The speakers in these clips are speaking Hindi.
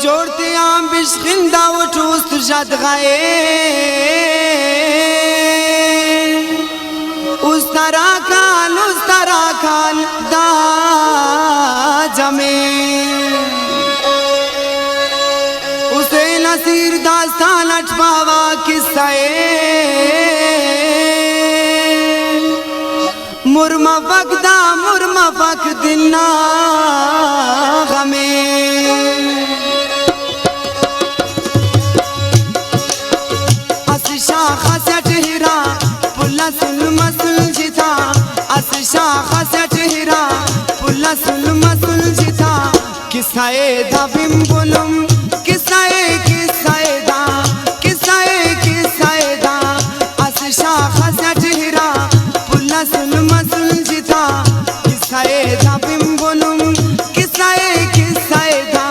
जोड़ते आम बिश्किंदा वो टूस्त जद गए उस तरह काल दा जमे उसे नसीर दास्तान अटवावा किस्साए मुरमा फक दिना गमे शाखा से ठहरा पुल्ला सुन मसुल जिता अस शाखा से ठहरा पुल्ला सुन मसुल जिता किस्साए दा बिम्बुलुम किस्साए दा अस शाखा से ठहरा पुल्ला सुन मसुल जिता किस्साए दा बिम्बुलुम किस्साए दा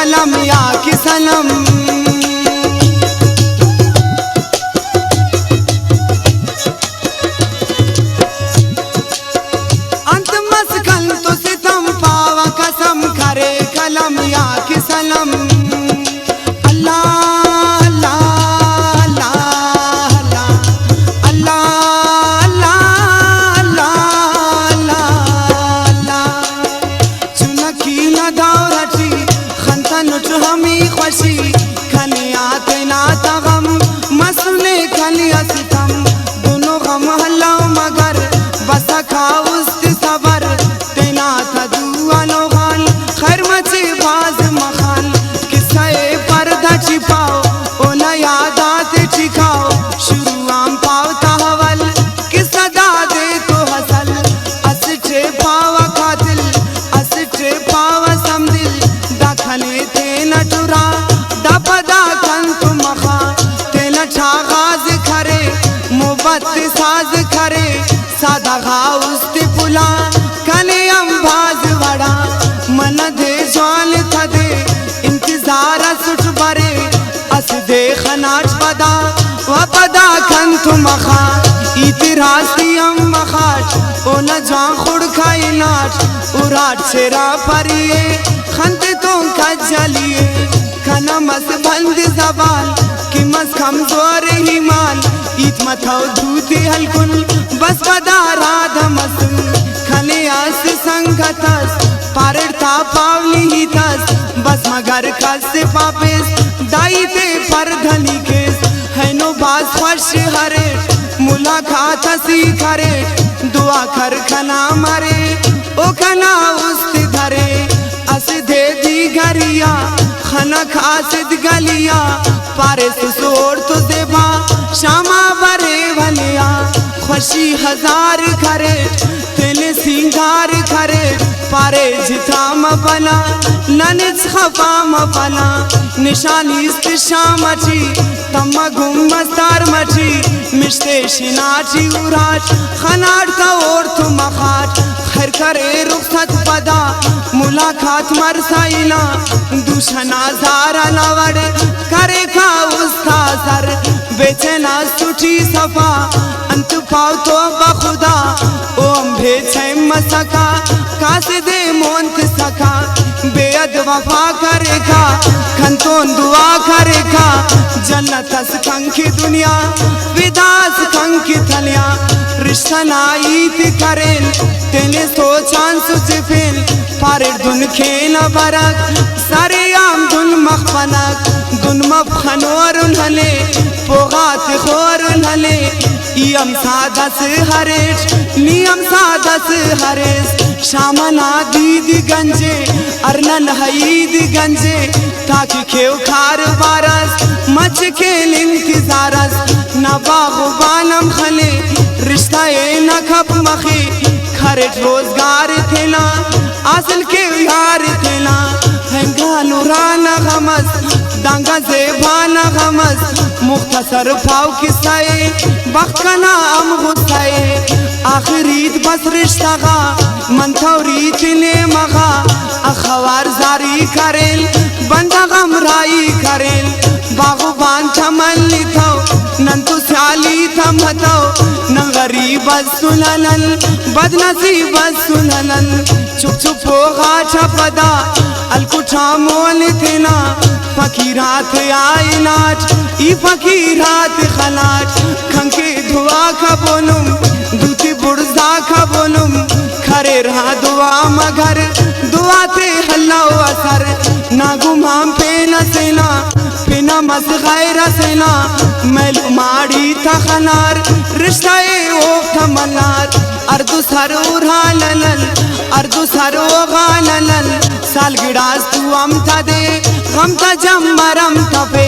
कलम या कि सनम अंत मस्कल तो सितम पावा कसम करे कलम या कि सनम हमी खुशी खनियात ना तगम मसले खनिया सितम दोनों गम हल्ला मगर बस खाउस्त सबर तेना था दुआनो गाल खैर मचे बाज मखाल किस्से पर्दा छिपाओ ओ न यादात ठिकाओ शुरू आम पावता हवल किस्सा दादे तो हसल असटे पावा कातिल असटे पावा समदिल दाखले नटुरा दपदा कंतु मखा तेन छागाज खरे मोहब्बत साज खरे सादा गाउस्त पुला कने अंबाज वड़ा मन दे जाल थदे इंतजार सुट बरे अस दे खनाच पदा वपदा कंतु मखा इतिरासी हम मखाट ओ न जान खुड़ खाई नाच उराट सेरा परिए खंते तो कजलिए खना मस बंद जबाल कि मस कमजोर ही माल इत मथाओ धूते हलकुन बस बदा राधा मस खने आस संगतस पारता पावली ही तस बस मगर खस से पापेस दाई पे पर धनी केस है नो बास फर्श हरे मुलाकात हसी करे दुआ कर खना मरे ओ खना उस्त धरे अस दे दी गरिया खना खासिद गलिया पारे सोर तो देवा शामा बरे भलिया खुशी हजार करे तेने सिंगार करे पारे जिथा मपला ननिच खफा मपला निशानी इस्त शामची तम्मा गुम्मस्तार मची मिश्ते शिनाची उराच खनाड़ता और तो मखाट खैर करे रुखसत पदा मुलाकात मरसाइला दूषना जारा लवड़ करे खा उसका सर बेचना सुठी सफा अंत पाव तो बखुदा ओम भेजे मसका कासे दे मोंत सका बेअद वफा करेगा खंतोन दुआ करेगा जन्नत कंकी दुनिया विदास कंकी थलिया रिश्ता नाईत करेल तेने सोचान सुचे फेल पारे दुन खेल बरक सारे आम दुन मखफनक दुन मफखनोर उन्हले पोगात खोर उन्हले इयम सादस हरेश नियम सादस हरेश शामना दीद गंजे अरनन हईद गंजे ताकि खेव खार बारस मच के इंतजारस नबाग बानम खले रिश्ता किस्साए न खप मखी खरेट रोजगार थे ना असल के यार थे ना हंगा नूराना गमस दांगा जेबाना गमस मुख्तसर फाव किस्साए वक्त का नाम गुस्साए आखिरी बस रिश्ता का मंथौरी चिने मगा अखबार जारी करेल बंदा गमराई करेल बागुबान चमन लिथो नंतु स्याली थमतो न गरीब सुनलन बदनसीब सुनलन चुप चुप होगा छपदा अलकुठा मोल थेना फकीरात आई नाच ई फकीरात खलाच खंके धुआ खबोनुम दूती बुर्जा खबोनुम खरे रहा दुआ मगर दुआ थे हल्ला असर ना गुमाम पे न सेना बिना मस गैर सेना मैलू माड़ी था खनार रिश्ताए ओ थमनार अर्दु सर उरा ललल अर्दु सर ओगा ललल साल गिड़ास तू अमता दे गमता जम मरम तपे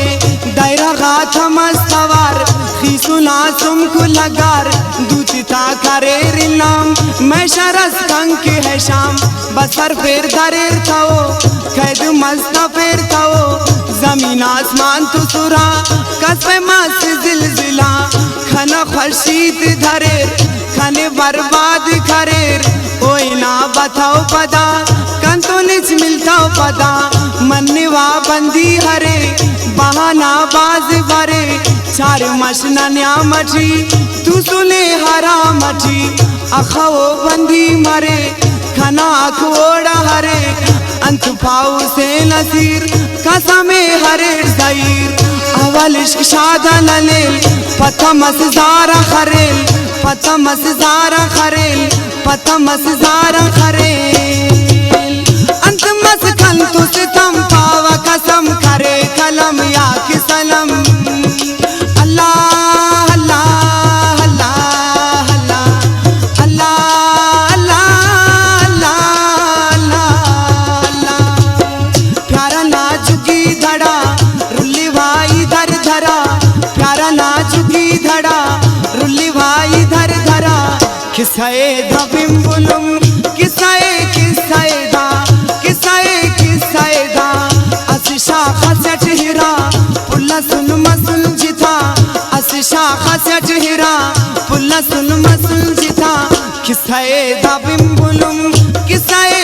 दायरा गाथ मस्तवार खीसुना सुमकु लगार दूचिता करे रिनाम मैं शरस कंक के है शाम बसर फेर दरेर थाओ कैद मस्ता फेर थाओ जमीन आसमान तू सुरा कसबे मस्त जिलजिला खना खर्शीत धरेर खने बर्बाद करेर ओए ना बताओ पदा कंतो निच मिलताओ पदा मन्नेवा बंदी हरे बहाना बाज भरे चार मशना न्या मची तू सुने हरा मची अखाओ बंदी मरे खना अखोड़ा हरे अंत पाऊ से नसीर कसमे हरे ज़हीर अवल इश्क शादा ललेल पता मसजारा खरेल पता मसजारा खरेल पता मसजारा खरेल अंत मस खन तो सितम पावा कसम करे कलम या कि सलम अल्लाह अल्लाह अल्लाह अल्लाह अल्लाह अल्लाह अल्लाह प्यारा नाजुकी धड़ा रुल्ली भाई धर धरा प्यारा नाजुकी धड़ा रुल्ली भाई धर धरा किस्साए धबिम बुलुम किस्साए किस्साए दा किस्साए किस्साए दा असिशा खसट हिरा पुल्ला सुन मसुल जिता असिशा खसट हिरा पुल्ला सुन मसुल जिता किस्साए धबिम बुलुम किस्साए